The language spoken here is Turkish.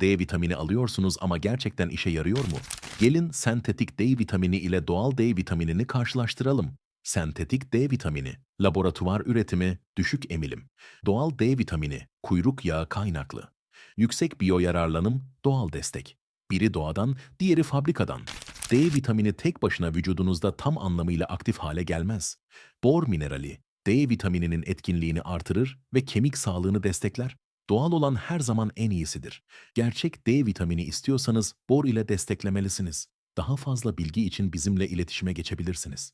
D vitamini alıyorsunuz ama gerçekten işe yarıyor mu? Gelin sentetik D vitamini ile doğal D vitaminini karşılaştıralım. Sentetik D vitamini, laboratuvar üretimi, düşük emilim. Doğal D vitamini, kuyruk yağı kaynaklı. Yüksek biyoyararlanım, doğal destek. Biri doğadan, diğeri fabrikadan. D vitamini tek başına vücudunuzda tam anlamıyla aktif hale gelmez. Bor minerali, D vitamininin etkinliğini artırır ve kemik sağlığını destekler. Doğal olan her zaman en iyisidir. Gerçek D vitamini istiyorsanız bor ile desteklemelisiniz. Daha fazla bilgi için bizimle iletişime geçebilirsiniz.